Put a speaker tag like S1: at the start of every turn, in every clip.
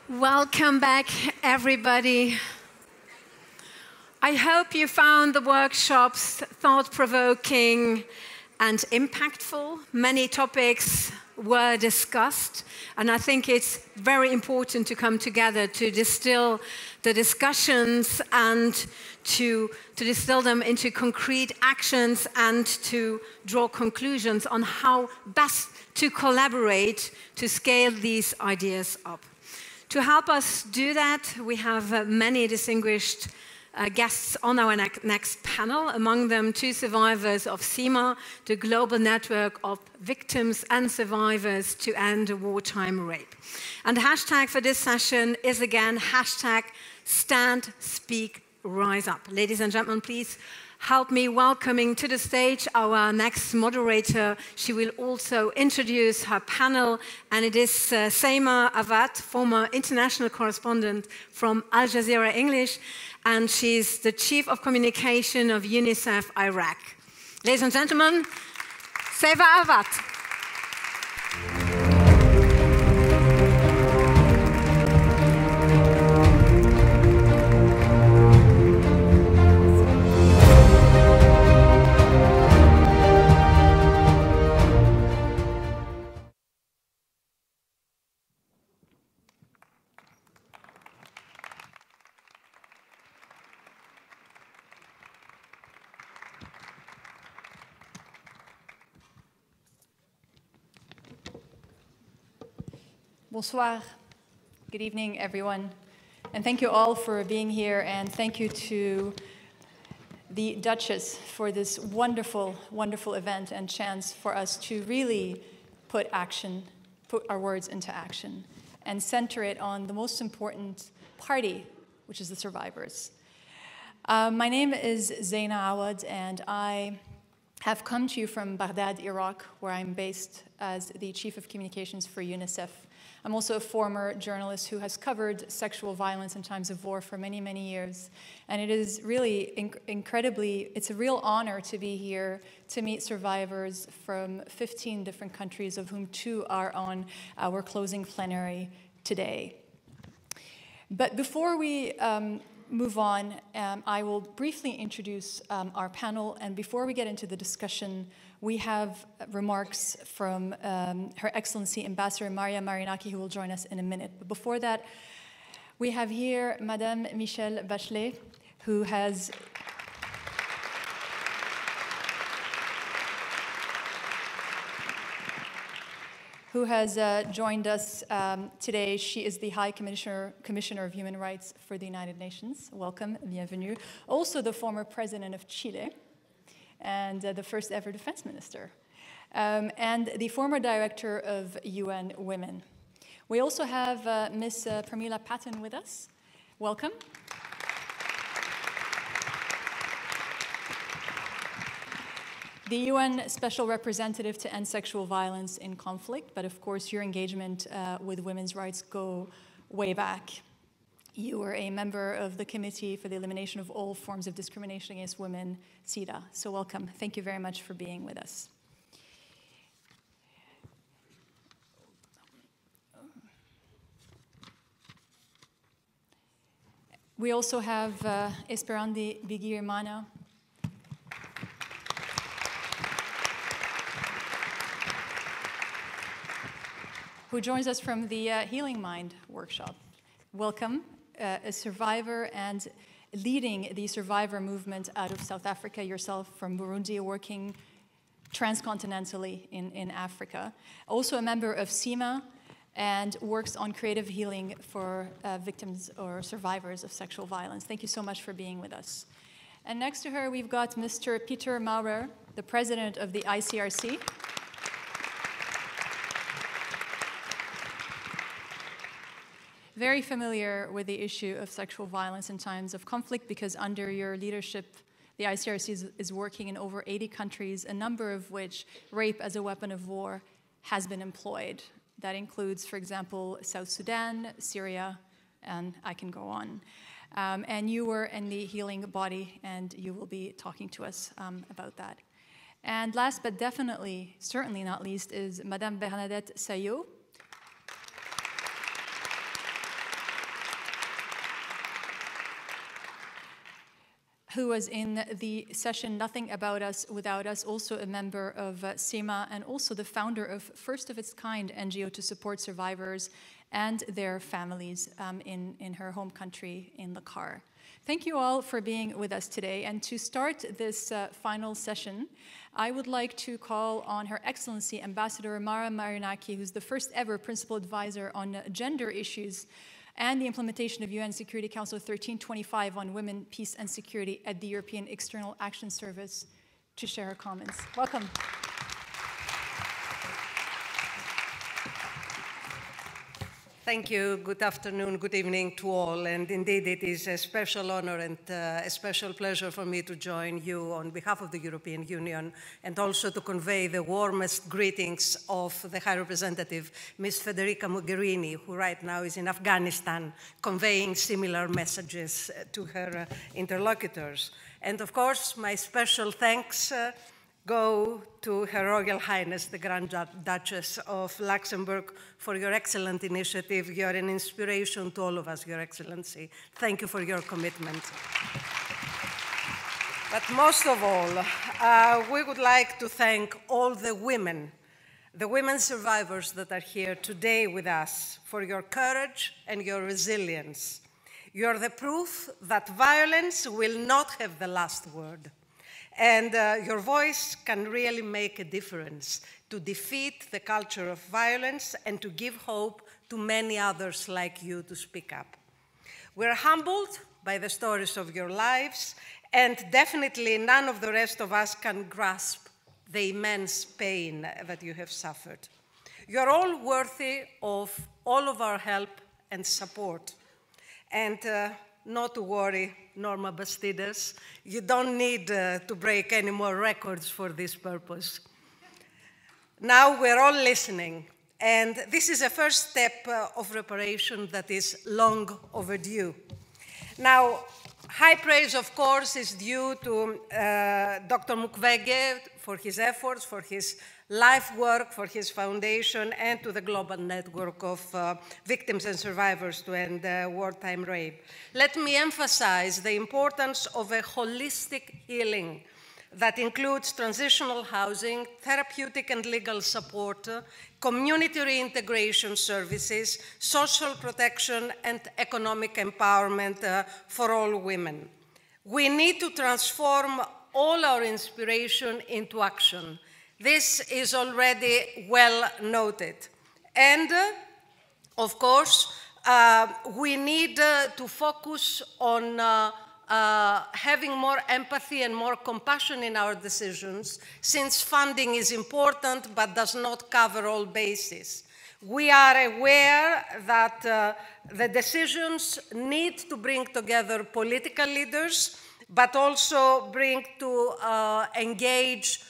S1: Welcome back, everybody. I hope you found the workshops thought-provoking and impactful. Many topics were discussed, and I think it's very important to come together to distill the discussions and to distill them into concrete actions and to draw conclusions on how best to collaborate to scale these ideas up. To help us do that, we have many distinguished guests on our next panel, among them two survivors of CIMA, the global network of victims and survivors to end wartime rape. And the hashtag for this session is again hashtag Stand, Speak, Rise Up. Ladies and gentlemen, please help me welcoming to the stage our next moderator. She will also introduce her panel, and it is Seima Awad, former international correspondent from Al Jazeera English, and she's the Chief of Communication of UNICEF Iraq. Ladies and gentlemen, Seima Awad.
S2: Bonsoir. Good evening, everyone. And thank you all for being here, and thank you to the Duchess for this wonderful, wonderful event and chance for us to really put our words into action, and center it on the most important party, which is the survivors. My name is Seima Awad, and I have come to you from Baghdad, Iraq, where I'm based as the Chief of Communications for UNICEF. I'm also a former journalist who has covered sexual violence in times of war for many, many years. And it is really it's a real honor to be here to meet survivors from 15 different countries, of whom 2 are on our closing plenary today. But before we move on, I will briefly introduce our panel. And before we get into the discussion, we have remarks from Her Excellency Ambassador Mara Marinaki, who will join us in a minute. But before that, we have here Madame Michelle Bachelet, who has joined us today. She is the High Commissioner of Human Rights for the United Nations. Welcome, bienvenue. Also the former president of Chile, and the first ever defense minister, and the former director of UN Women. We also have Ms. Pramila Patten with us. Welcome. The UN Special Representative to End Sexual Violence in Conflict, but of course your engagement with women's rights go way back. You were a member of the Committee for the Elimination of All Forms of Discrimination Against Women, CEDA. So welcome. Thank you very much for being with us. We also have Esperande Bigirmana, who joins us from the Healing Mind workshop. Welcome. A survivor and leading the survivor movement out of South Africa, yourself from Burundi, working transcontinentally in Africa. Also a member of CIMA and works on creative healing for victims or survivors of sexual violence. Thank you so much for being with us. And next to her, we've got Mr. Peter Maurer, the president of the ICRC. Very familiar with the issue of sexual violence in times of conflict, because under your leadership, the ICRC is working in over 80 countries, a number of which rape as a weapon of war has been employed. That includes, for example, South Sudan, Syria, and I can go on. And you were in the healing body, and you will be talking to us about that. And last but definitely, certainly not least, is Madame Bernadette Sayot, who was in the session Nothing About Us Without Us, also a member of SEMA, and also the founder of first of its kind NGO to support survivors and their families in her home country in the car. Thank you all for being with us today. And to start this final session, I would like to call on Her Excellency Ambassador Mara Marinaki, who's the first ever Principal Advisor on gender issues and the implementation of UN Security Council 1325 on women, peace and security at the European External Action Service, to share her comments. Welcome.
S3: Thank you. Good afternoon, good evening to all. And indeed, it is a special honor and a special pleasure for me to join you on behalf of the European Union, and also to convey the warmest greetings of the High Representative, Ms. Federica Mogherini, who right now is in Afghanistan, conveying similar messages to her interlocutors. And of course, my special thanks go to Her Royal Highness, the Grand Duchess of Luxembourg, for your excellent initiative. You are an inspiration to all of us, Your Excellency. Thank you for your commitment. But most of all, we would like to thank all the women survivors that are here today with us, for your courage and your resilience. You are the proof that violence will not have the last word. And your voice can really make a difference to defeat the culture of violence and to give hope to many others like you to speak up. We're humbled by the stories of your lives, and definitely none of the rest of us can grasp the immense pain that you have suffered. You're all worthy of all of our help and support. And not to worry, Norma Bastidas, you don't need to break any more records for this purpose. Now we're all listening, and this is a first step of reparation that is long overdue. Now, high praise, of course, is due to Dr. Mukwege for his efforts, for his life work, for his foundation, and to the global network of victims and survivors to end wartime rape. Let me emphasize the importance of a holistic healing that includes transitional housing, therapeutic and legal support, community reintegration services, social protection, and economic empowerment for all women. We need to transform all our inspiration into action. This is already well noted. And, of course, we need to focus on having more empathy and more compassion in our decisions, since funding is important but does not cover all bases. We are aware that the decisions need to bring together political leaders, but also bring to engage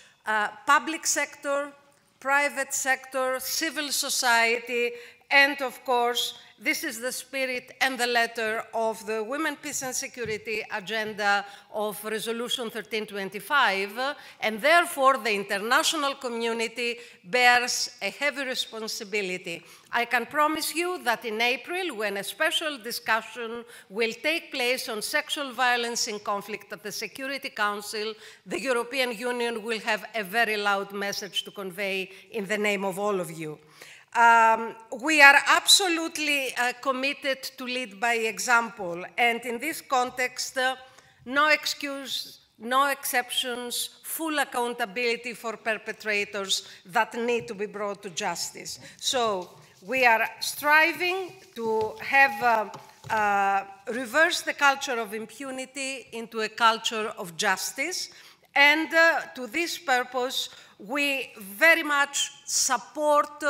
S3: public sector, private sector, civil society, and of course, this is the spirit and the letter of the Women, Peace and Security agenda of Resolution 1325, and therefore the international community bears a heavy responsibility. I can promise you that in April, when a special discussion will take place on sexual violence in conflict at the Security Council, the European Union will have a very loud message to convey in the name of all of you. We are absolutely committed to lead by example, and in this context, no excuse, no exceptions, full accountability for perpetrators that need to be brought to justice. So we are striving to have reverse the culture of impunity into a culture of justice, and to this purpose, we very much support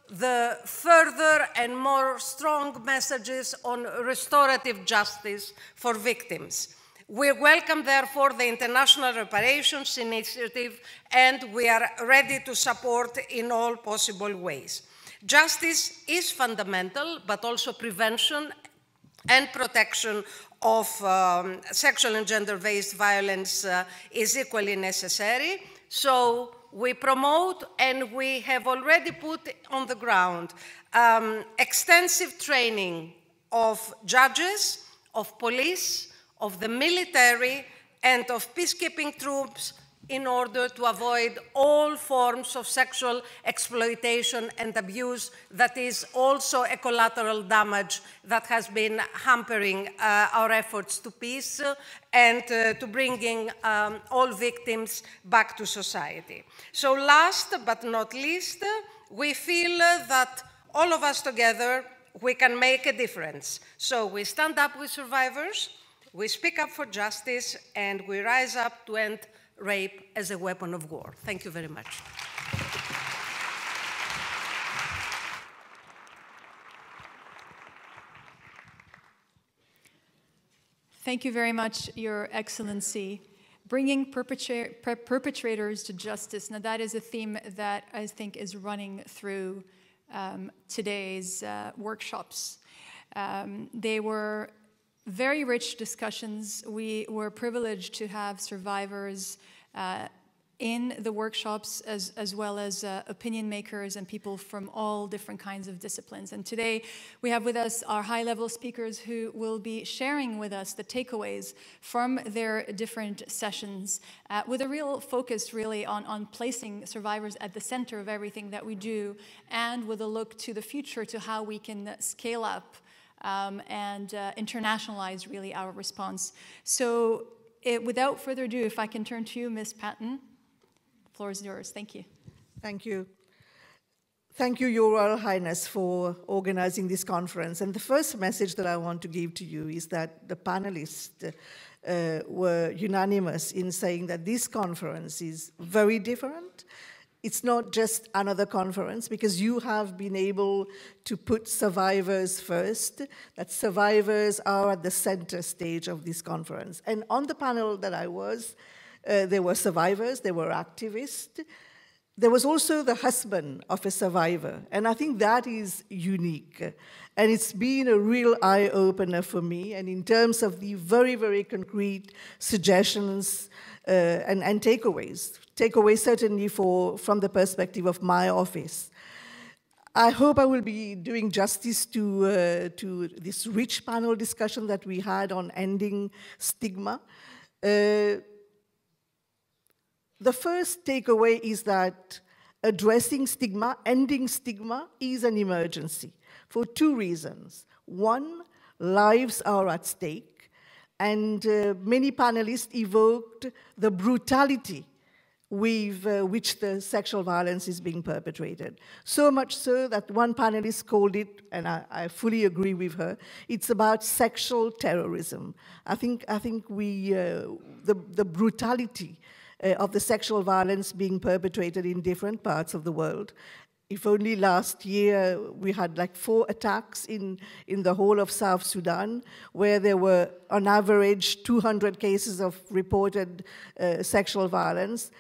S3: the further and more strong messages on restorative justice for victims. We welcome, therefore, the International Reparations Initiative, and we are ready to support in all possible ways. Justice is fundamental, but also prevention and protection of sexual and gender-based violence is equally necessary. So we promote, and we have already put on the ground, extensive training of judges, of police, of the military, and of peacekeeping troops in order to avoid all forms of sexual exploitation and abuse that is also a collateral damage that has been hampering our efforts to peace and to bringing all victims back to society. So last but not least, we feel that all of us together, we can make a difference. So we stand up with survivors, we speak up for justice, and we rise up to end rape as a weapon of war. Thank you very much.
S2: Thank you very much, Your Excellency. Bringing perpetrators to justice. Now that is a theme that I think is running through today's workshops. They were very rich discussions. We were privileged to have survivors in the workshops as well as opinion makers and people from all different kinds of disciplines. And today we have with us our high-level speakers who will be sharing with us the takeaways from their different sessions with a real focus really on placing survivors at the center of everything that we do, and with a look to the future, to how we can scale up and internationalize really our response. So without further ado, if I can turn to you, Ms. Patton, the floor is yours. Thank you.
S4: Thank you. Thank you, Your Royal Highness, for organizing this conference. And the first message that I want to give to you is that the panelists were unanimous in saying that this conference is very different. It's not just another conference, because you have been able to put survivors first, that survivors are at the center stage of this conference. And on the panel that I was, there were survivors, there were activists. There was also the husband of a survivor, and I think that is unique. And it's been a real eye-opener for me, and in terms of the very, very concrete suggestions and takeaways certainly from the perspective of my office. I hope I will be doing justice to this rich panel discussion that we had on ending stigma. The first takeaway is that addressing stigma, ending stigma, is an emergency for two reasons. One, lives are at stake, and many panelists evoked the brutality with which the sexual violence is being perpetrated. So much so that one panelist called it, and I fully agree with her, it's about sexual terrorism. I think the brutality of the sexual violence being perpetrated in different parts of the world. If only last year we had like 4 attacks in the whole of South Sudan, where there were on average 200 cases of reported sexual violence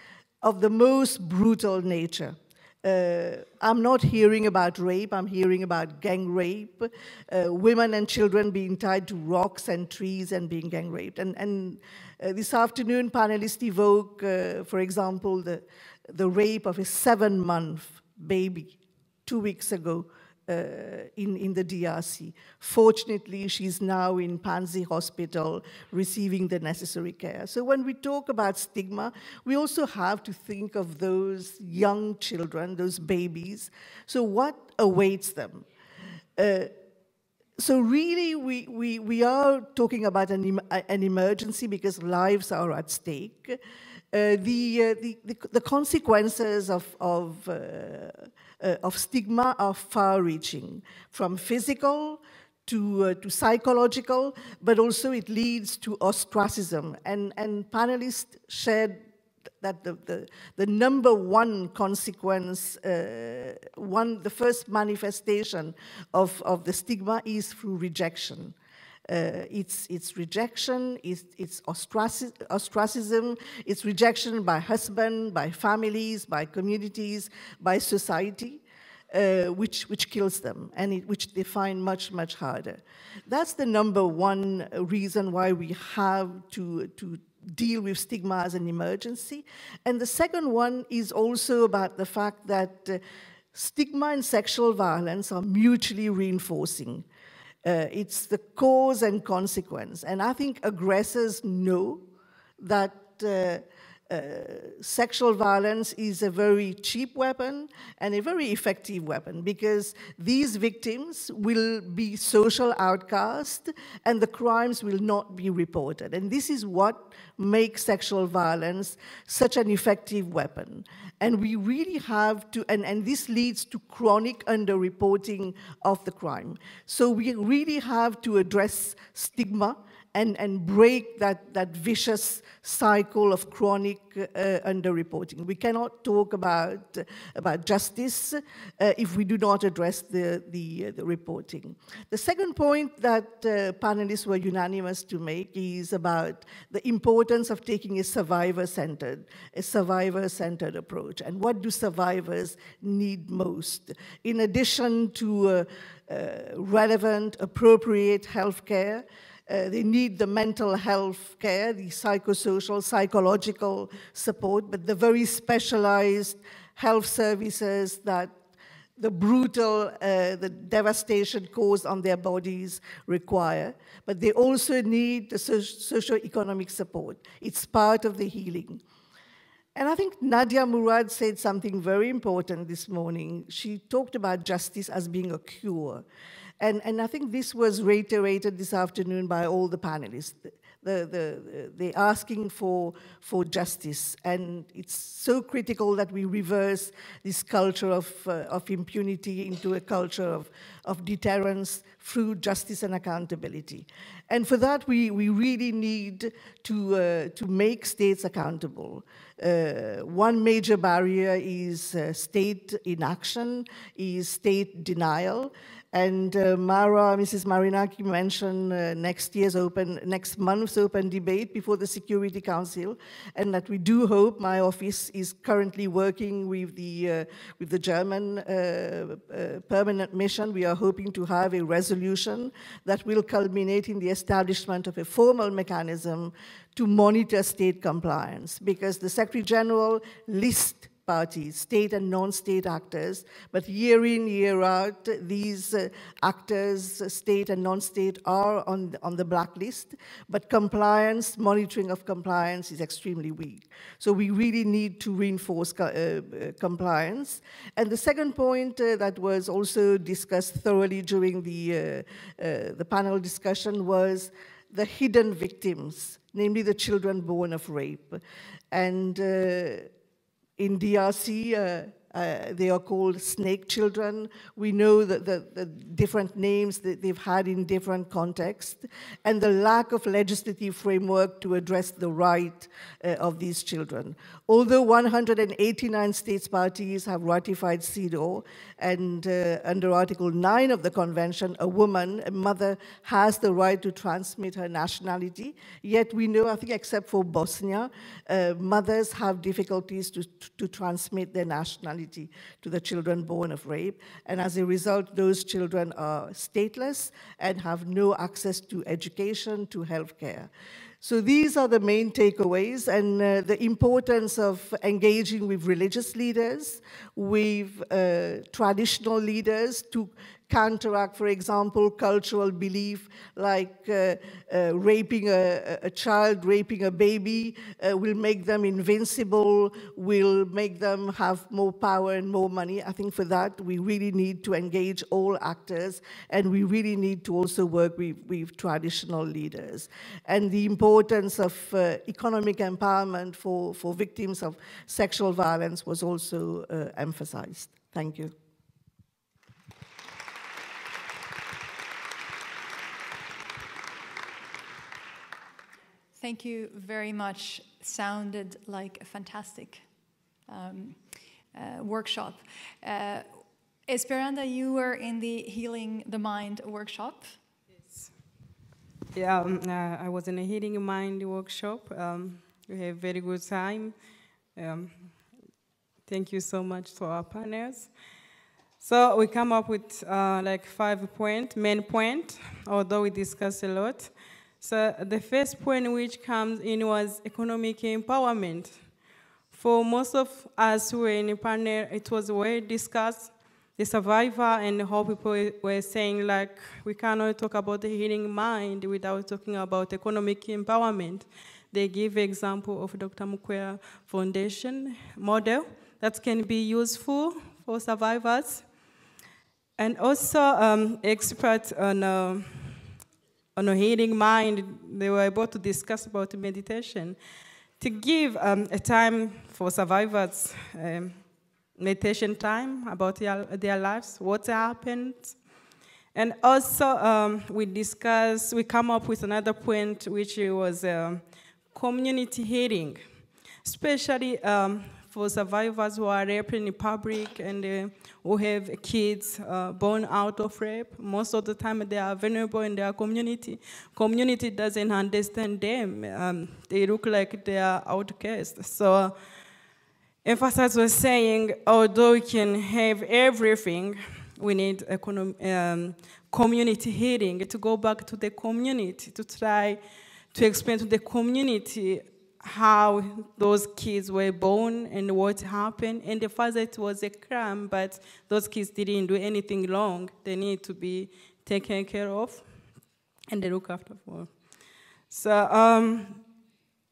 S4: of the most brutal nature. I'm not hearing about rape, I'm hearing about gang rape, women and children being tied to rocks and trees and being gang raped. And this afternoon, panelists evoke, for example, the rape of a 7-month baby 2 weeks ago in the DRC. Fortunately, she's now in Panzi Hospital receiving the necessary care. So when we talk about stigma, we also have to think of those young children, those babies. So what awaits them? So really, we are talking about an emergency because lives are at stake. The consequences of stigma are far-reaching, from physical to psychological, but also it leads to ostracism. And panelists shared that the number one consequence, the first manifestation of the stigma is through rejection. It's rejection, it's ostracism, it's rejection by husband, by families, by communities, by society, which kills them, and which they find much, much harder. That's the number one reason why we have to deal with stigma as an emergency. And the second one is also about the fact that stigma and sexual violence are mutually reinforcing. It's the cause and consequence. And I think aggressors know that sexual violence is a very cheap weapon and a very effective weapon, because these victims will be social outcasts and the crimes will not be reported. And this is what makes sexual violence such an effective weapon. And we really have to, and this leads to chronic underreporting of the crime. So we really have to address stigma and break that vicious cycle of chronic underreporting. We cannot talk about justice if we do not address the reporting. The second point that panelists were unanimous to make is about the importance of taking a survivor-centered approach. And what do survivors need most? In addition to relevant, appropriate health care, they need the mental health care, the psychosocial, psychological support, but the very specialized health services that the brutal, the devastation caused on their bodies require. But they also need the socio-economic support. It's part of the healing. And I think Nadia Murad said something very important this morning. She talked about justice as being a cure. And I think this was reiterated this afternoon by all the panelists. They're asking for justice, and it's so critical that we reverse this culture of impunity into a culture of deterrence through justice and accountability. And for that, we really need to make states accountable. One major barrier is state inaction, is state denial. And Mrs. Marinaki mentioned next month's open debate before the Security Council, and that we do hope, my office is currently working with the German permanent mission. We are hoping to have a resolution that will culminate in the establishment of a formal mechanism to monitor state compliance, because the Secretary General lists parties, state and non-state actors, but year in, year out, these actors, state and non-state, are on the blacklist, but compliance, monitoring of compliance is extremely weak. So we really need to reinforce compliance. And the second point that was also discussed thoroughly during the panel discussion was the hidden victims, namely the children born of rape. And in DRC, they are called snake children. We know that the different names that they've had in different contexts, and the lack of legislative framework to address the right of these children. Although 189 states parties have ratified CEDAW, and under Article 9 of the Convention, a woman, a mother, has the right to transmit her nationality, yet we know, I think except for Bosnia, mothers have difficulties to transmit their nationality to the children born of rape, and as a result, those children are stateless and have no access to education, to health care. So these are the main takeaways, and the importance of engaging with religious leaders, with traditional leaders to counteract, for example, cultural belief like raping a child, raping a baby will make them invincible, will make them have more power and more money. I think for that, we really need to engage all actors, and we really need to also work with traditional leaders. And the importance of economic empowerment for victims of sexual violence was also emphasized. Thank you.
S2: Thank you very much. Sounded like a fantastic workshop. Esperande, you were in the Healing the Mind workshop.
S5: Yes. Yeah, I was in a Healing Mind workshop. We had a very good time. Thank you so much to our partners. So we come up with like 5 main points, although we discussed a lot. So the first point which comes in was economic empowerment. For most of us who were in the panel, it was well discussed, the survivor and how people were saying, like, we cannot talk about the healing mind without talking about economic empowerment. They give example of Dr. Mukwege Foundation model that can be useful for survivors. And also experts on a healing mind, they were able to discuss about meditation, to give a time for survivors, meditation time about their lives, what happened. And also we come up with another point, which was community healing, especially for survivors who are raped in public and who have kids born out of rape. Most of the time they are vulnerable in their community. Community doesn't understand them. They look like they are outcasts. So emphasis was saying, although we can have everything, we need a community healing, to go back to the community, to try to explain to the community how those kids were born and what happened. And the fact that it was a crime, but those kids didn't do anything wrong. They need to be taken care of and they look after for. So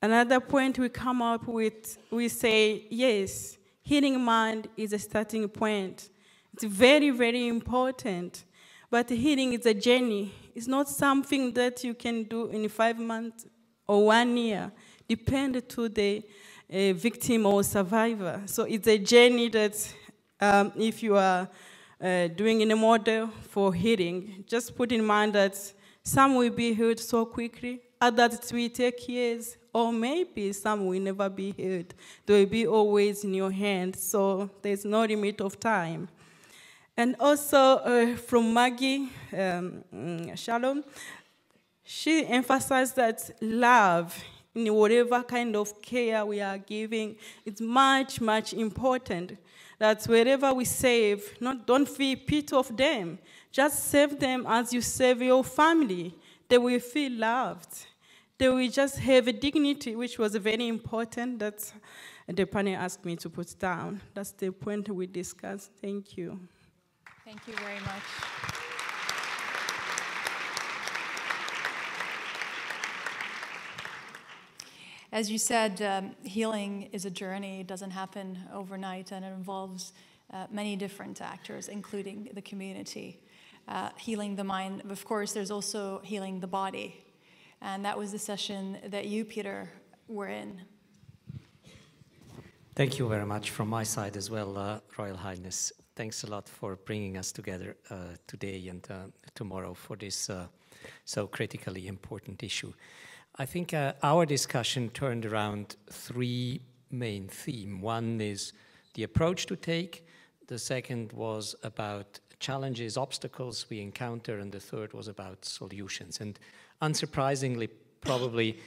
S5: another point we come up with, we say, yes, healing mind is a starting point. It's very, very important. But healing is a journey. It's not something that you can do in 5 months or 1 year. Depend to the victim or survivor. So it's a journey that if you are doing in a model for healing, just put in mind that some will be healed so quickly, others will take years, or maybe some will never be healed. They will be always in your hands, so there's no limit of time. And also from Maggie Shalom, she emphasized that love in whatever kind of care we are giving is much, much important. That wherever we save, don't feel pity of them. Just save them as you save your family. They will feel loved. They will just have a dignity, which was very important that the panel asked me to put down. That's the point we discussed. Thank you.
S2: Thank you very much. As you said, healing is a journey. It doesn't happen overnight, and it involves many different actors, including the community. Healing the mind, of course, there's also healing the body. And that was the session that you, Peter, were in.
S6: Thank you very much from my side as well, Royal Highness. Thanks a lot for bringing us together today and tomorrow for this so critically important issue. I think our discussion turned around 3 main themes. One is the approach to take, the second was about challenges, obstacles we encounter, and the third was about solutions. And unsurprisingly, probably,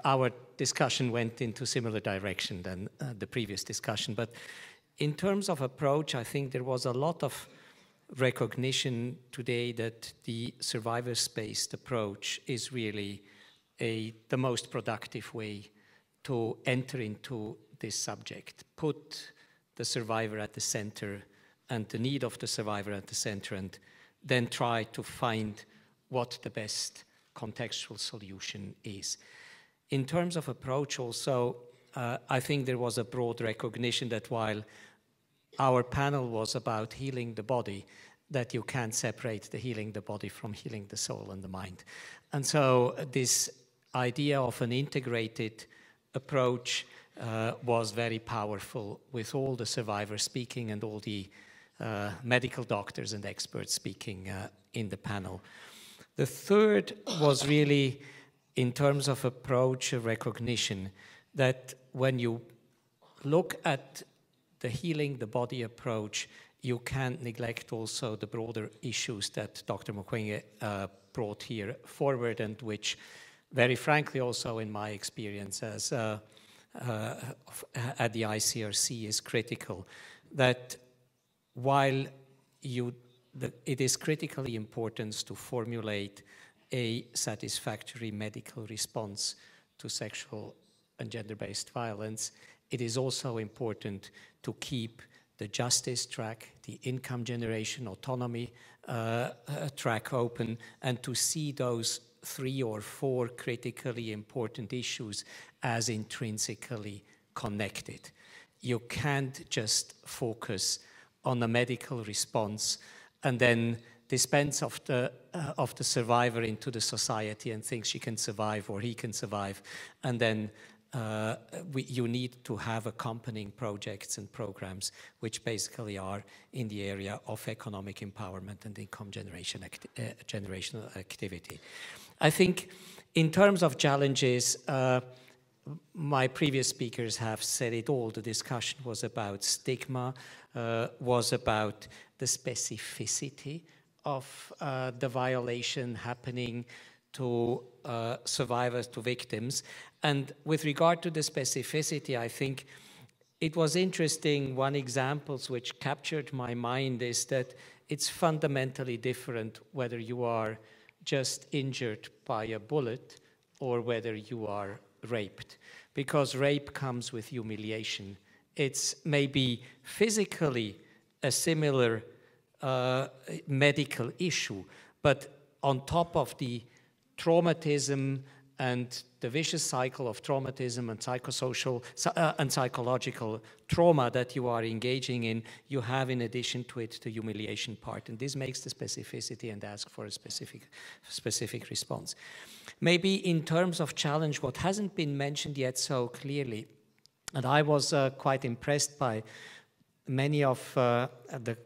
S6: our discussion went into similar direction than the previous discussion. But in terms of approach, I think there was a lot of recognition today that the survivor-based approach is really the most productive way to enter into this subject. Put the survivor at the center and the need of the survivor at the center, and then try to find what the best contextual solution is. In terms of approach also, I think there was a broad recognition that while our panel was about healing the body, that you can't separate the healing the body from healing the soul and the mind. And so this idea of an integrated approach was very powerful, with all the survivors speaking and all the medical doctors and experts speaking in the panel. The third was really, in terms of approach, a recognition that when you look at the healing the body approach, you can't neglect also the broader issues that Dr. Mukwege brought here forward, and which, very frankly, also in my experience as at the ICRC is critical. That while it is critically important to formulate a satisfactory medical response to sexual and gender-based violence, it is also important to keep the justice track, the income generation, autonomy track open, and to see those 3 or 4 critically important issues as intrinsically connected. You can't just focus on a medical response and then dispense of the survivor into the society and think she can survive or he can survive, and then you need to have accompanying projects and programs which basically are in the area of economic empowerment and income generational activity. I think in terms of challenges, my previous speakers have said it all. The discussion was about stigma, was about the specificity of the violation happening to survivors, to victims. And with regard to the specificity, I think it was interesting. One example which captured my mind is that it's fundamentally different whether you are just injured by a bullet or whether you are raped, because rape comes with humiliation. It's maybe physically a similar medical issue, but on top of the traumatism and the vicious cycle of traumatism and psychosocial and psychological trauma that you are engaging in, you have in addition to it the humiliation part, and this makes the specificity and ask for a specific response. Maybe in terms of challenge, what hasn't been mentioned yet so clearly, and I was quite impressed by many of the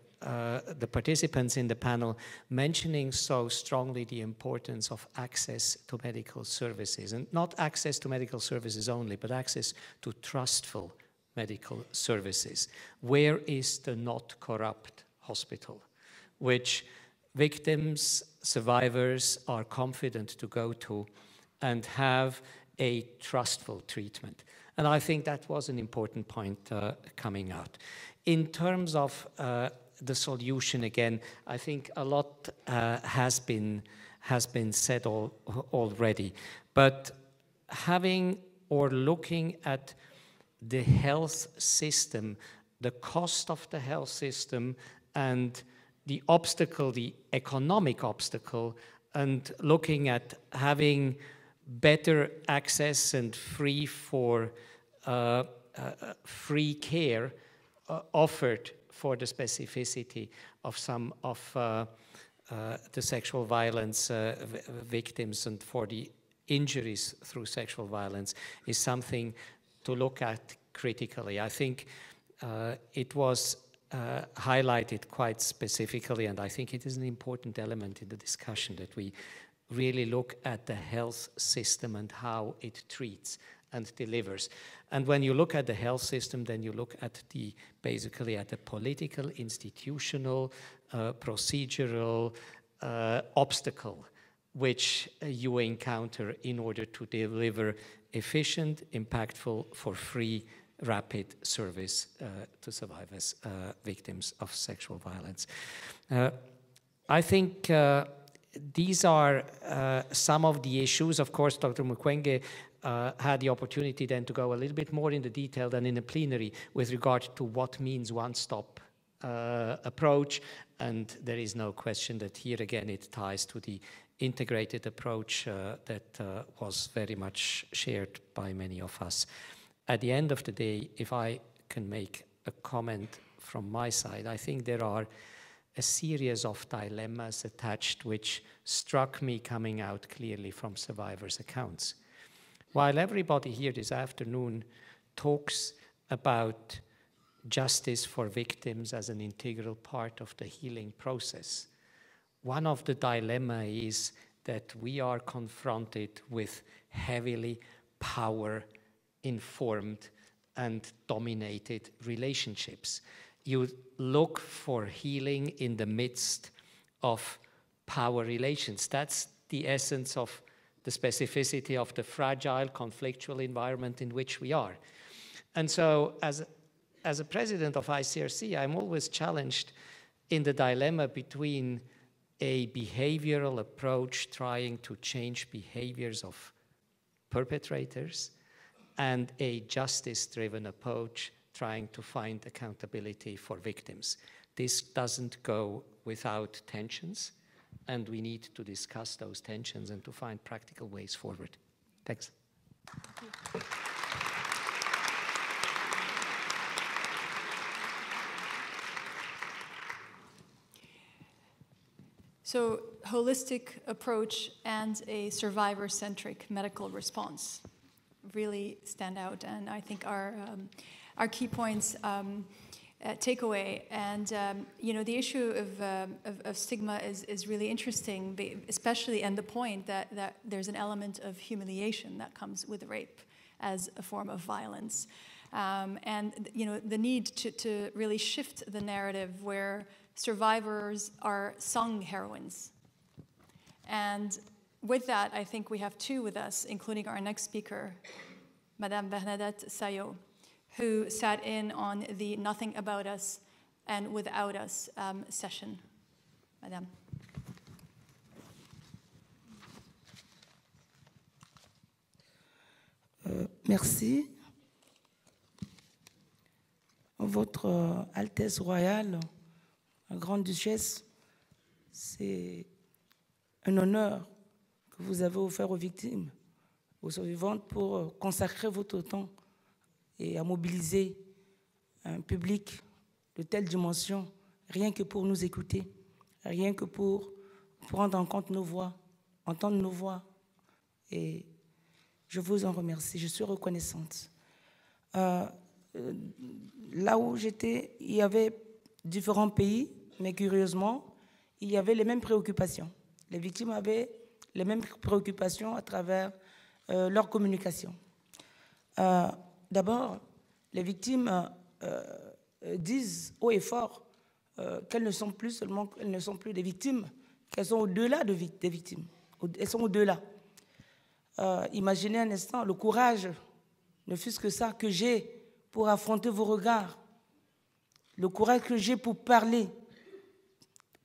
S6: participants in the panel mentioning so strongly the importance of access to medical services, and not access to medical services only, but access to trustful medical services. Where is the not corrupt hospital, which victims, survivors are confident to go to and have a trustful treatment? And I think that was an important point coming out. In terms of the solution, again, I think a lot has been said already. But having or looking at the health system, the cost of the health system, and the obstacle, the economic obstacle, and looking at having better access and free care offered for the specificity of some of the sexual violence victims and for the injuries through sexual violence is something to look at critically. I think it was highlighted quite specifically, and I think it is an important element in the discussion that we really look at the health system and how it treats and delivers. And when you look at the health system, then you look at basically at the political, institutional, procedural obstacle which you encounter in order to deliver efficient, impactful, for free, rapid service to survivors, victims of sexual violence. I think these are some of the issues. Of course, Dr. Mukwege had the opportunity then to go a little bit more into detail than in the plenary with regard to what means one-stop approach, and there is no question that here again it ties to the integrated approach that was very much shared by many of us. At the end of the day, if I can make a comment from my side, I think there are a series of dilemmas attached which struck me coming out clearly from survivors' accounts. While everybody here this afternoon talks about justice for victims as an integral part of the healing process, one of the dilemmas is that we are confronted with heavily power-informed and dominated relationships. You look for healing in the midst of power relations. That's the essence of the specificity of the fragile, conflictual environment in which we are. And so as a president of ICRC, I'm always challenged in the dilemma between a behavioral approach trying to change behaviors of perpetrators and a justice-driven approach trying to find accountability for victims. This doesn't go without tensions. and we need to discuss those tensions and to find practical ways forward. Thanks.
S2: So, holistic approach and a survivor-centric medical response really stand out, and I think our key points take away. And the issue of stigma is really interesting, especially, and the point that there's an element of humiliation that comes with rape as a form of violence, and the need to really shift the narrative where survivors are sung heroines. And with that, I think we have two with us, including our next speaker, Madame Bernadette Sayot, who sat in on the Nothing About Us and Without Us session. Madame.
S7: Merci. Votre Altesse Royale, la Grande Duchesse, c'est un honneur que vous avez offert aux victimes, aux survivantes, pour consacrer votre temps et à mobiliser un public de telle dimension, rien que pour nous écouter, rien que pour prendre en compte nos voix, entendre nos voix. Et je vous en remercie, je suis reconnaissante. Là où j'étais, il y avait différents pays, mais curieusement, il y avait les mêmes préoccupations. Les victimes avaient les mêmes préoccupations à travers leur communication. D'abord, les victimes disent haut et fort qu'elles ne sont plus seulement, elles ne sont plus des victimes, qu'elles sont au-delà des victimes. Elles sont au-delà. Imaginez un instant le courage, ne fût-ce que ça, que j'ai pour affronter vos regards, le courage que j'ai pour parler.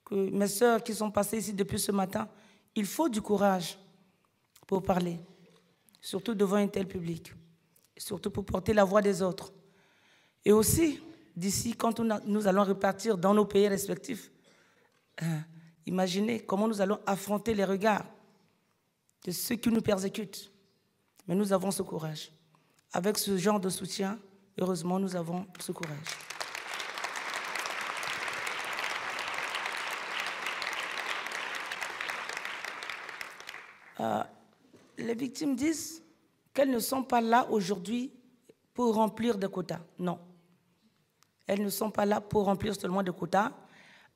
S7: Que mes sœurs qui sont passées ici depuis ce matin, il faut du courage pour parler, surtout devant un tel public, surtout pour porter la voix des autres. Et aussi, d'ici, quand nous allons repartir dans nos pays respectifs, imaginez comment nous allons affronter les regards de ceux qui nous persécutent. Mais nous avons ce courage. Avec ce genre de soutien, heureusement, nous avons ce courage. Les victimes disent qu'elles ne sont pas là aujourd'hui pour remplir des quotas. Non. Elles ne sont pas là pour remplir seulement des quotas.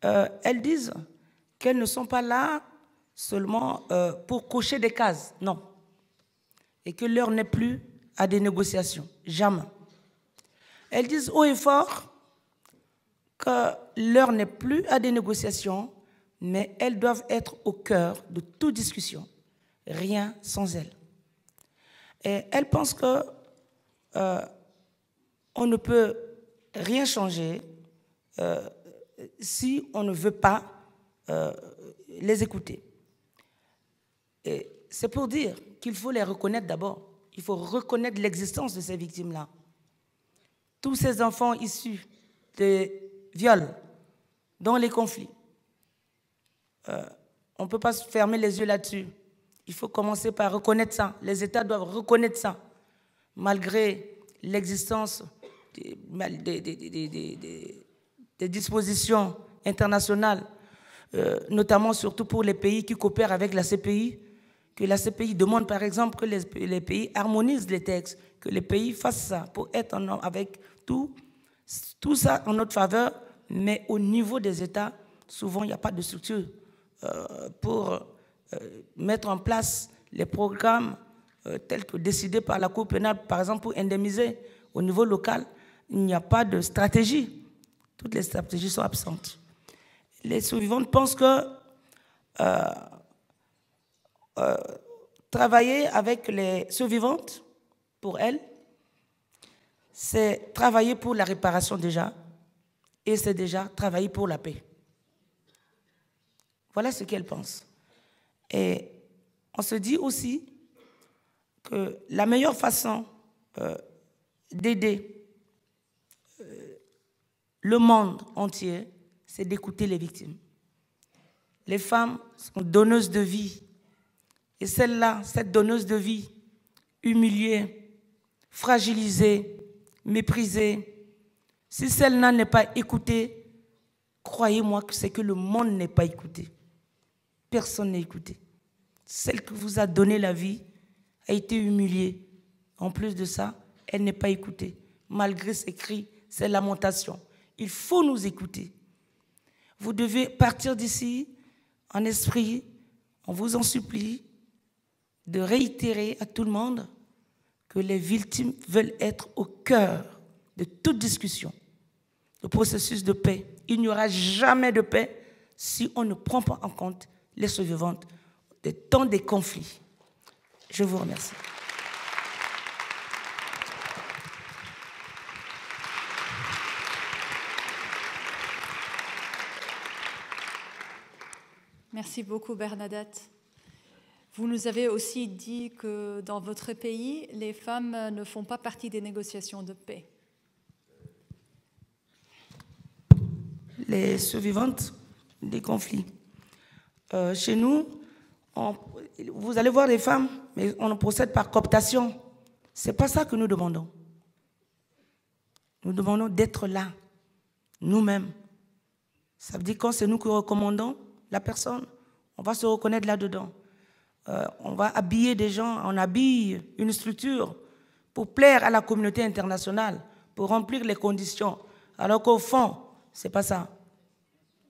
S7: Elles disent qu'elles ne sont pas là seulement pour cocher des cases. Non. Et que l'heure n'est plus à des négociations. Jamais. Elles disent haut et fort que l'heure n'est plus à des négociations, mais elles doivent être au cœur de toute discussion. Rien sans elles. Et elles pensent que on ne peut rien changer si on ne veut pas les écouter. Et c'est pour dire qu'il faut les reconnaître d'abord. Il faut reconnaître l'existence de ces victimes-là. Tous ces enfants issus de viols, dans les conflits. On ne peut pas se fermer les yeux là-dessus. Il faut commencer par reconnaître ça. Les États doivent reconnaître ça, malgré l'existence des dispositions internationales, notamment surtout pour les pays qui coopèrent avec la CPI, que la CPI demande par exemple que les pays harmonisent les textes, que les pays fassent ça pour être avec tout ça en notre faveur, mais au niveau des États, souvent il n'y a pas de structure pour mettre en place les programmes tels que décidés par la Cour pénale, par exemple pour indemniser au niveau local. Il n'y a pas de stratégie. Toutes les stratégies sont absentes. Les survivantes pensent que travailler avec les survivantes, pour elles, c'est travailler pour la réparation déjà, et c'est déjà travailler pour la paix. Voilà ce qu'elles pensent. Et on se dit aussi que la meilleure façon d'aider le monde entier, c'est d'écouter les victimes. Les femmes sont donneuses de vie. Et celle-là, cette donneuse de vie, humiliée, fragilisée, méprisée, si celle-là n'est pas écoutée, croyez-moi que c'est que le monde n'est pas écouté. Personne n'est écouté. Celle qui vous a donné la vie a été humiliée. En plus de ça, elle n'est pas écoutée. Malgré ses cris, ses lamentations. Il faut nous écouter. Vous devez partir d'ici en esprit, on vous en supplie, de réitérer à tout le monde que les victimes veulent être au cœur de toute discussion, le processus de paix. Il n'y aura jamais de paix si on ne prend pas en compte les survivantes de tant des conflits. Je vous remercie.
S2: Merci beaucoup, Bernadette. Vous nous avez aussi dit que dans votre pays, les femmes ne font pas partie des négociations de paix.
S7: Les survivantes des conflits. Chez nous, vous allez voir des femmes, mais on procède par cooptation. Ce n'est pas ça que nous demandons. Nous demandons d'être là, nous-mêmes. Ça veut dire que quand c'est nous qui recommandons la personne, on va se reconnaître là-dedans. On va habiller des gens, on habille une structure pour plaire à la communauté internationale, pour remplir les conditions. Alors qu'au fond, ce n'est pas ça.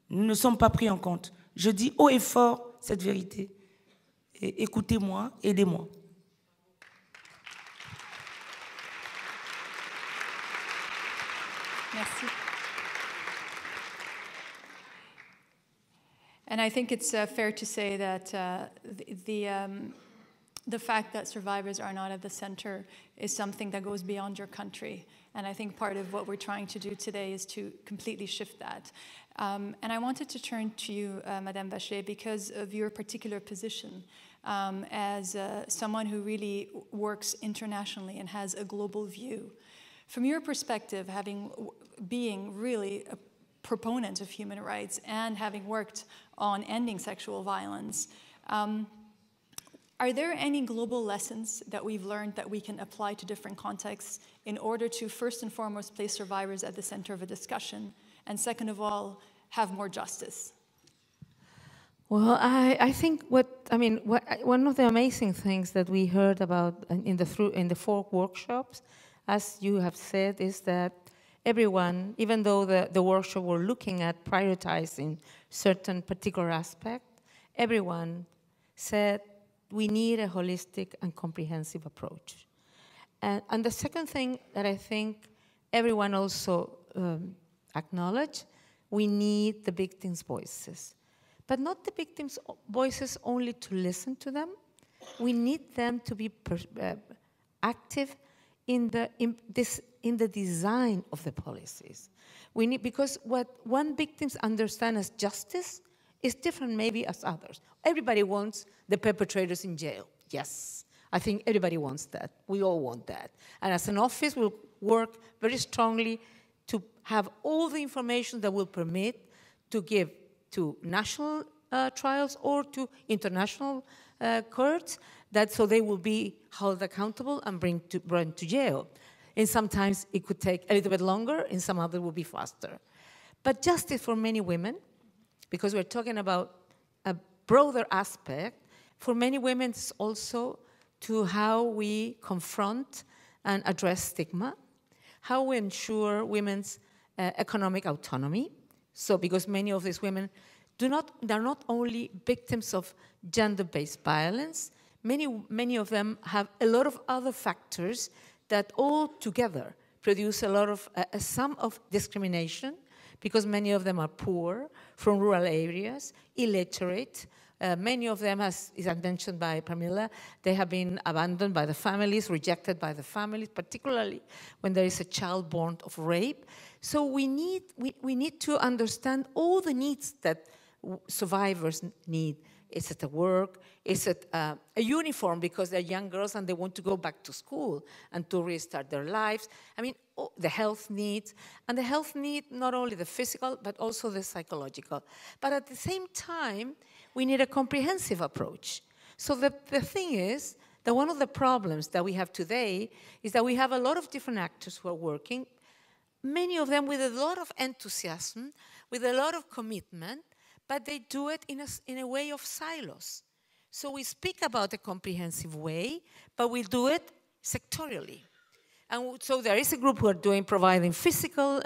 S7: Nous ne sommes pas pris en compte. Je dis haut et fort cette vérité. Et écoutez-moi, aidez-moi.
S2: Merci. And I think it's fair to say that the fact that survivors are not at the center is something that goes beyond your country. And I think part of what we're trying to do today is to completely shift that. And I wanted to turn to you, Madame Bachet, because of your particular position as someone who really works internationally and has a global view. From your perspective, being really a proponent of human rights and having worked on ending sexual violence, are there any global lessons that we've learned that we can apply to different contexts in order to, first and foremost, place survivors at the center of a discussion, and second of all, have more justice?
S8: Well, I think one of the amazing things that we heard about in the 4 workshops, as you have said, is that everyone, even though the workshop were looking at prioritizing certain particular aspect, everyone said we need a holistic and comprehensive approach. And the second thing that I think everyone also acknowledged, we need the victims' voices. But not the victims' voices only to listen to them. We need them to be active in the design of the policies. We need, because what one victims understand as justice is different maybe as others. Everybody wants the perpetrators in jail. Yes, I think everybody wants that. We all want that. And as an office, we'll work very strongly to have all the information that will permit to give to national trials or to international courts, so they will be held accountable and brought to jail. And sometimes it could take a little bit longer, and some other will be faster. But justice for many women, because we're talking about a broader aspect, for many women it's also to how we confront and address stigma, how we ensure women's economic autonomy. So because many of these women they're not only victims of gender-based violence, many of them have a lot of other factors that all together produce a lot of sum of discrimination, because many of them are poor, from rural areas, illiterate. Many of them, as is mentioned by Pramila, they have been abandoned by the families, rejected by the families, particularly when there is a child born of rape. So we need to understand all the needs that survivors need Is it at work? Is it a uniform because they're young girls and they want to go back to school and to restart their lives? I mean, the health needs. And the health need, not only the physical, but also the psychological. But at the same time, we need a comprehensive approach. So the thing is that one of the problems that we have today is that we have a lot of different actors who are working, many of them with a lot of enthusiasm, with a lot of commitment, but they do it in a way of silos. So we speak about a comprehensive way, but we do it sectorially. And so there is a group who are providing physical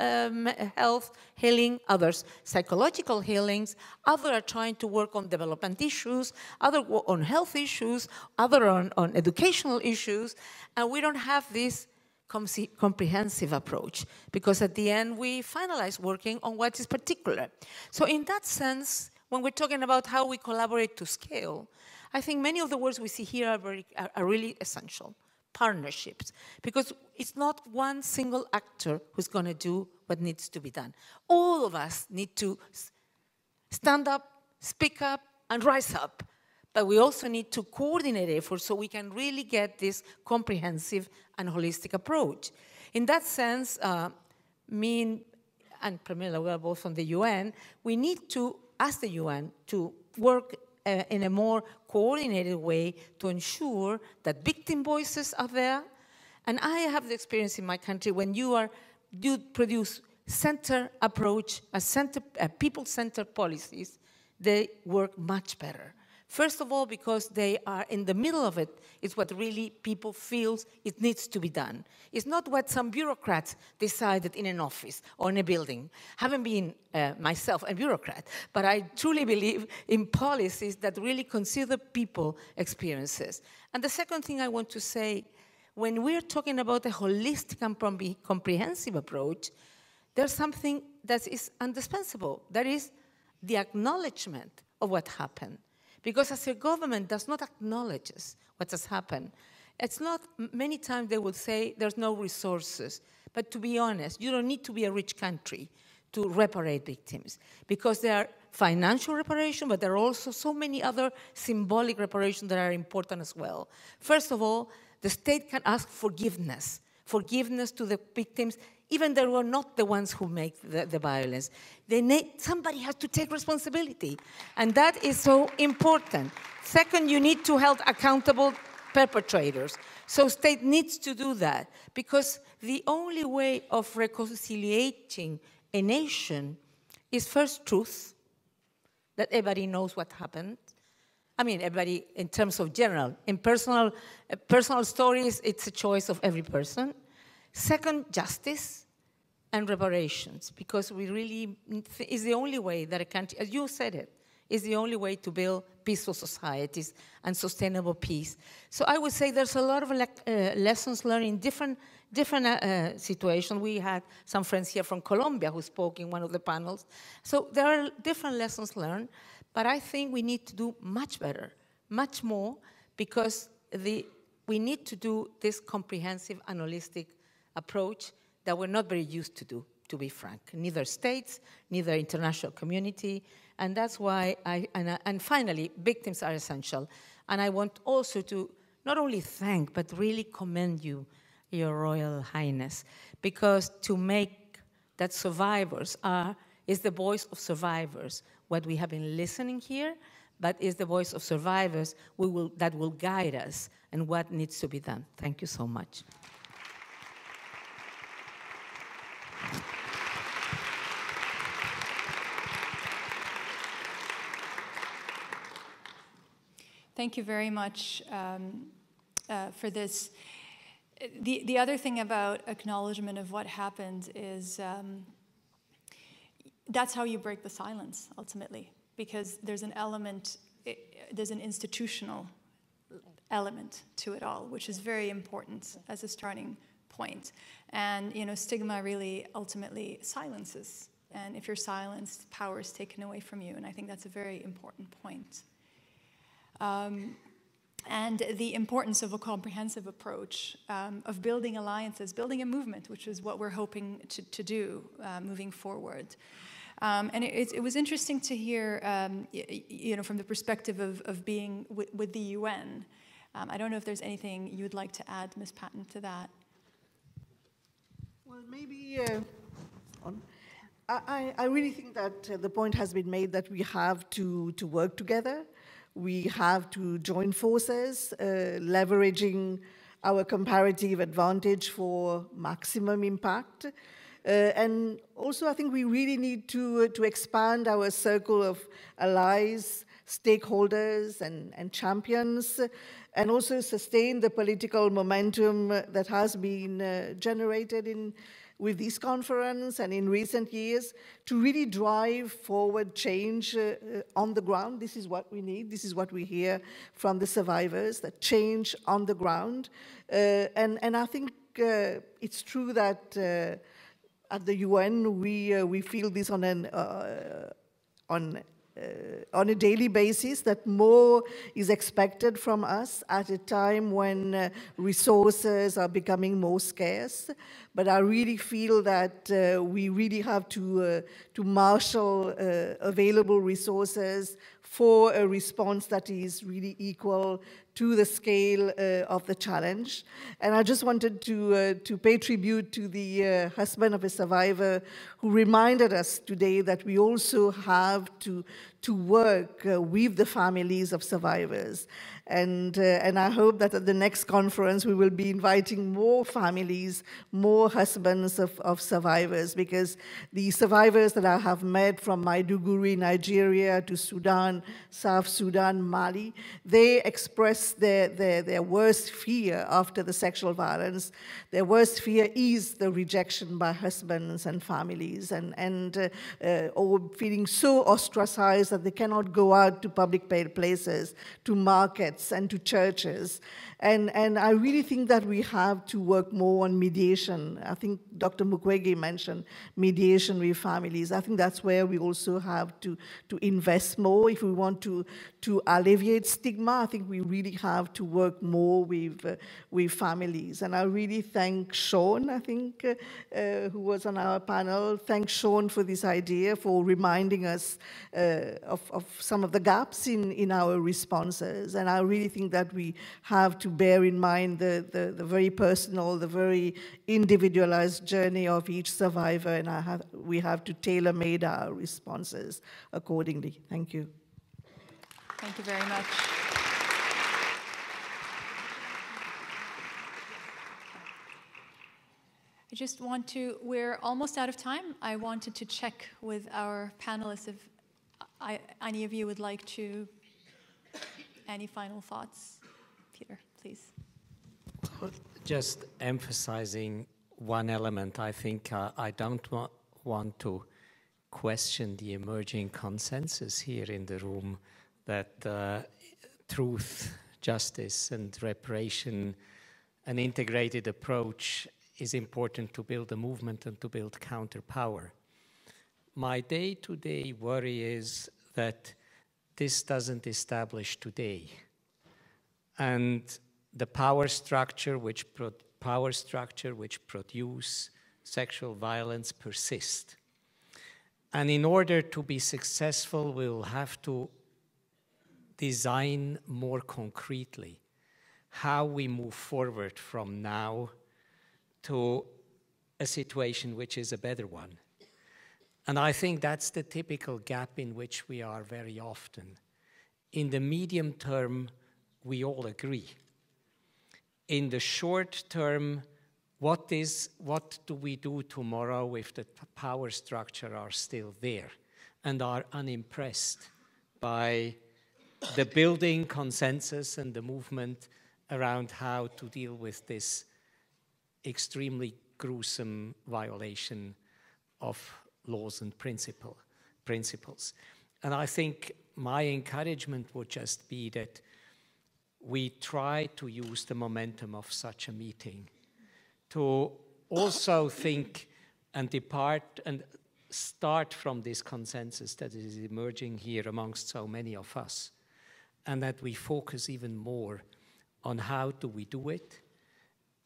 S8: health, healing, others psychological healings, others are trying to work on development issues, others on health issues, others on educational issues, and we don't have this comprehensive approach, because at the end we finalize working on what is particular. So in that sense, when we're talking about how we collaborate to scale, I think many of the words we see here are really essential. Partnerships, because it's not one single actor who's going to do what needs to be done. All of us need to stand up, speak up, and rise up. But we also need to coordinate efforts so we can really get this comprehensive and holistic approach. In that sense, me and Pramila, we are both from the UN, we need to ask the UN to work in a more coordinated way to ensure that victim voices are there. And I have the experience in my country when you produce center approach, people-centered policies, they work much better. First of all, because they are in the middle of it, it's what really people feel it needs to be done. It's not what some bureaucrats decided in an office or in a building. I haven't been myself a bureaucrat, but I truly believe in policies that really consider people experiences. And the second thing I want to say, when we're talking about a holistic and comprehensive approach, there's something that is indispensable. That is the acknowledgement of what happened. Because as a government does not acknowledge what has happened, it's not, many times they will say there's no resources. But to be honest, you don't need to be a rich country to reparate victims. Because there are financial reparation, but there are also so many other symbolic reparations that are important as well. First of all, the state can ask forgiveness. Forgiveness to the victims, even they were not the ones who make the violence. Somebody has to take responsibility. And that is so important. Second, you need to hold accountable perpetrators. So state needs to do that, because the only way of reconciliating a nation is first truth, that everybody knows what happened. I mean, everybody in terms of general. In personal stories, it's a choice of every person. Second, justice and reparations, because we really, is the only way that a country, as you said it, is the only way to build peaceful societies and sustainable peace. So I would say there's a lot of lessons learned in different situations. We had some friends here from Colombia who spoke in one of the panels. So there are different lessons learned, but I think we need to do much better, much more, because we need to do this comprehensive and holistic approach that we're not very used to do, to be frank. Neither states, neither international community, and that's why and finally, victims are essential. And I want also to not only thank, but really commend you, Your Royal Highness, because to make that survivors is the voice of survivors, what we have been listening here, but is the voice of survivors that will guide us and what needs to be done. Thank you so much.
S2: Thank you very much for this. The other thing about acknowledgement of what happened is that's how you break the silence, ultimately, because there's an element, there's an institutional element to it all, which is very important as a starting point. And, you know, stigma really ultimately silences. And if you're silenced, power is taken away from you. And I think that's a very important point. And the importance of a comprehensive approach, of building alliances, building a movement, which is what we're hoping to do moving forward. And it was interesting to hear, you know, from the perspective of being with the UN. I don't know if there's anything you would like to add, Ms. Patton, to that.
S4: Well, maybe I really think that the point has been made that we have to work together. We have to join forces, leveraging our comparative advantage for maximum impact. And also, I think we really need to expand our circle of allies, stakeholders, and champions, and also sustain the political momentum that has been generated with this conference and in recent years to really drive forward change on the ground. This is what we need. This is what we hear from the survivors, that change on the ground. And I think it's true that at the UN we feel this on a daily basis, that more is expected from us at a time when resources are becoming more scarce. But I really feel that we really have to marshal available resources for a response that is really equal to the scale of the challenge. And I just wanted to pay tribute to the husband of a survivor who reminded us today that we also have to work with the families of survivors. And I hope that at the next conference we will be inviting more families, more husbands of survivors, because the survivors that I have met from Maiduguri, Nigeria, to Sudan, South Sudan, Mali, they express their worst fear after the sexual violence. Their worst fear is the rejection by husbands and families, or feeling so ostracized that they cannot go out to public places, to markets, and to churches. And I really think that we have to work more on mediation. I think Dr. Mukwege mentioned mediation with families. I think that's where we also have to invest more. If we want to alleviate stigma, I think we really have to work more with families. And I really thank Sean, I think, who was on our panel. Thank Sean for this idea, for reminding us of some of the gaps in our responses. And I really think that we have to bear in mind the very personal, the very individualized journey of each survivor, and we have to tailor-made our responses accordingly. Thank you.
S2: Thank you very much. I just want to, we're almost out of time. I wanted to check with our panelists if any of you would like to, any final thoughts? Peter, please.
S6: Just emphasizing one element, I think I don't want to question the emerging consensus here in the room that truth, justice, and reparation, an integrated approach is important to build a movement and to build counterpower. My day-to-day worry is that this doesn't establish today. And the power structure which produce sexual violence persist. And in order to be successful, we'll have to design more concretely how we move forward from now to a situation which is a better one. And I think that's the typical gap in which we are very often. In the medium term, we all agree. In the short term, what do we do tomorrow if the power structure are still there and are unimpressed by the building consensus and the movement around how to deal with this extremely gruesome violation of laws and principles. And I think my encouragement would just be that we try to use the momentum of such a meeting to also think and depart and start from this consensus that is emerging here amongst so many of us, and that we focus even more on how do we do it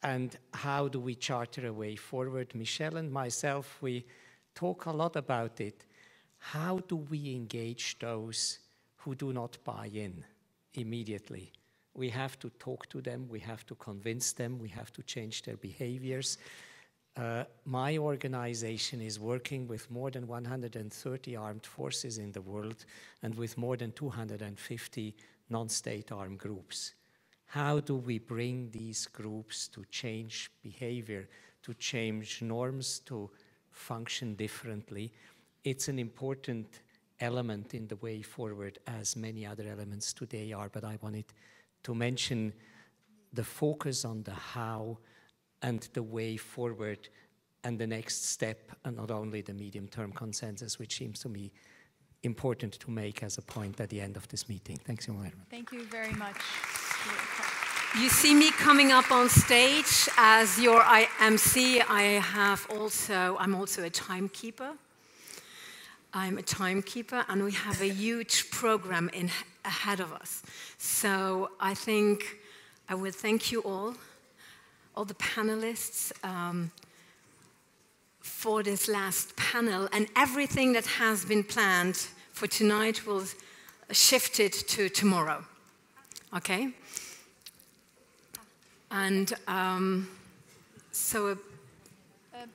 S6: and how do we charter a way forward. Michelle and myself, we talk a lot about it. how do we engage those who do not buy in immediately? We have to talk to them, we have to convince them, we have to change their behaviors. My organization is working with more than 130 armed forces in the world and with more than 250 non-state armed groups. How do we bring these groups to change behavior, to change norms, to function differently? It's an important element in the way forward, as many other elements today are, but I wanted to mention the focus on the how and the way forward and the next step, and not only the medium-term consensus, which seems to me important to make as a point at the end of this meeting. Thanks so much.
S2: Thank you very much.
S1: You see me coming up on stage as your MC. I'm also a timekeeper. I'm a timekeeper, and we have a huge program ahead of us. So I think I will thank you all the panelists, for this last panel, and everything that has been planned for tonight will shift it to tomorrow. Okay? And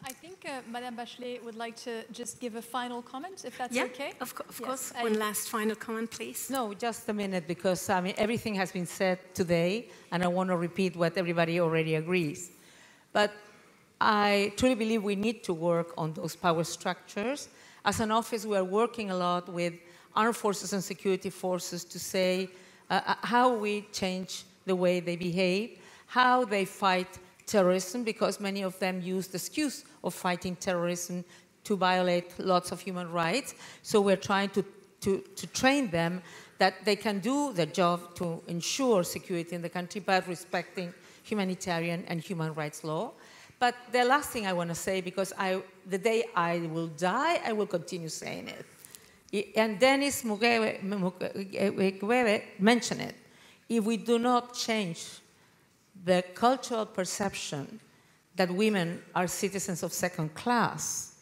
S2: I think Madame Bachelet would like to just give a final comment, if that's
S1: yeah,
S2: okay.
S1: Of course. One last final comment, please.
S8: No, just a minute, because I mean everything has been said today, and I want to repeat what everybody already agrees. But I truly believe we need to work on those power structures. As an office, we are working a lot with armed forces and security forces to say how we change the way they behave, how they fight terrorism, because many of them use the excuse of fighting terrorism to violate lots of human rights. So we're trying to train them that they can do the job to ensure security in the country, but respecting humanitarian and human rights law. But the last thing I want to say, because the day I will die, I will continue saying it. And Denis Mukwege mentioned it. If we do not change the cultural perception that women are citizens of second class,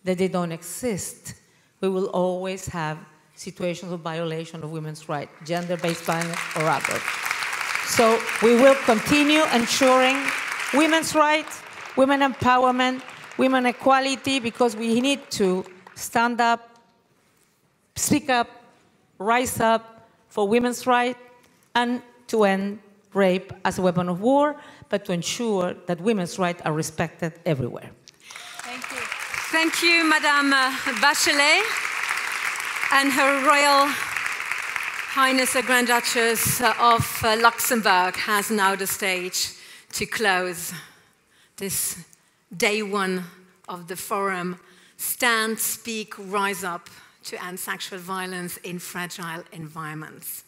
S8: that they don't exist, we will always have situations of violation of women's rights, gender-based violence or other. So we will continue ensuring women's rights, women empowerment, women equality, because we need to stand up, speak up, rise up for women's rights, and to end rape as a weapon of war, but to ensure that women's rights are respected everywhere.
S2: Thank you.
S1: Thank you, Madame Bachelet, and Her Royal Highness the Grand Duchess of Luxembourg has now the stage to close this day one of the forum. Stand, speak, rise up to end sexual violence in fragile environments.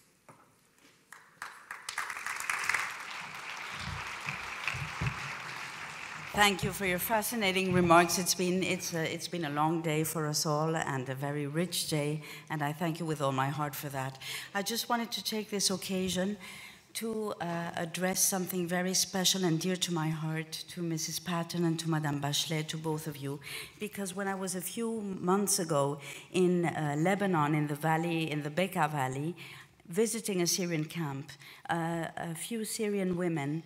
S9: Thank you for your fascinating remarks. It's been a long day for us all and a very rich day, and I thank you with all my heart for that. I just wanted to take this occasion to address something very special and dear to my heart to Mrs. Patton and to Madame Bachelet, to both of you, because when I was a few months ago in Lebanon, in the valley, in the Bekaa Valley, visiting a Syrian camp, a few Syrian women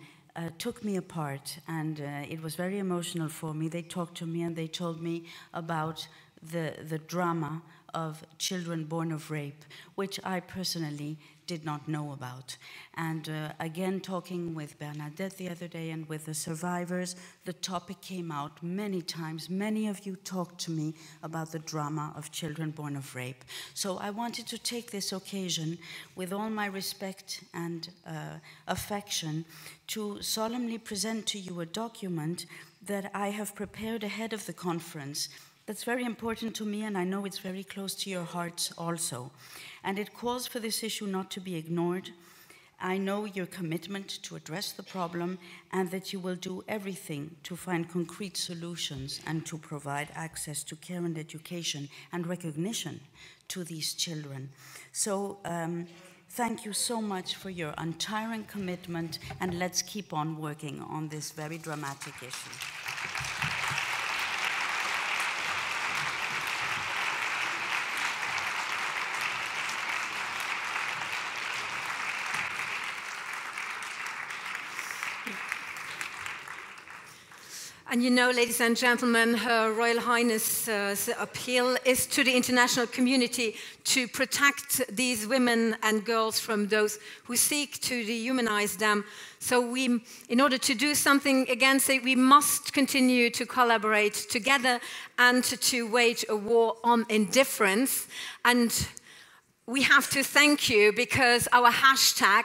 S9: took me apart, and it was very emotional for me. They talked to me and they told me about the drama of children born of rape, which I personally did not know about. And again, talking with Bernadette the other day and with the survivors, the topic came out many times. Many of you talked to me about the drama of children born of rape. So I wanted to take this occasion, with all my respect and affection, to solemnly present to you a document that I have prepared ahead of the conference. That's very important to me, and I know it's very close to your hearts also. And it calls for this issue not to be ignored. I know your commitment to address the problem, and that you will do everything to find concrete solutions and to provide access to care and education and recognition to these children. So thank you so much for your untiring commitment, and let's keep on working on this very dramatic issue.
S1: And you know, ladies and gentlemen, Her Royal Highness's appeal is to the international community to protect these women and girls from those who seek to dehumanize them. So in order to do something against it, we must continue to collaborate together and to wage a war on indifference. And we have to thank you because our hashtag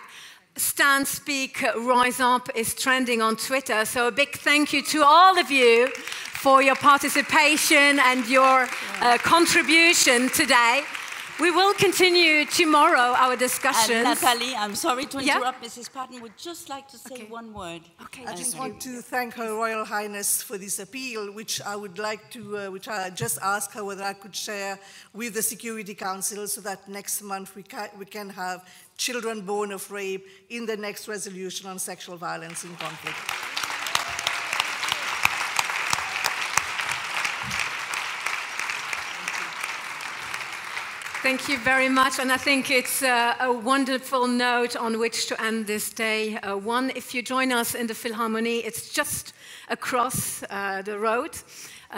S1: Stand, Speak, Rise Up is trending on Twitter. So a big thank you to all of you for your participation and your contribution today. We will continue tomorrow our discussions.
S9: And Natalie, I'm sorry to interrupt. Mrs. Patton would just like to say one word.
S4: Okay. I just want to thank Her Royal Highness for this appeal, which I would like to, which I just asked her whether I could share with the Security Council so that next month we can have children born of rape in the next resolution on sexual violence in conflict.
S1: Thank you very much, and I think it's a wonderful note on which to end this day. One, if you join us in the Philharmonie, it's just across the road.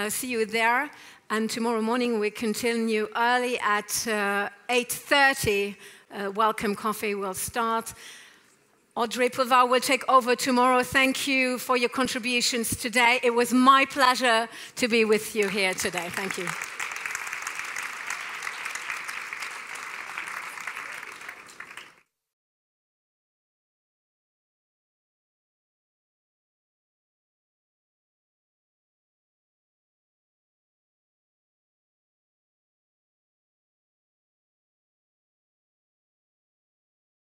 S1: See you there. And tomorrow morning we continue early at 8:30. Welcome coffee will start. Audrey Pulvar will take over tomorrow. Thank you for your contributions today. It was my pleasure to be with you here today. Thank you.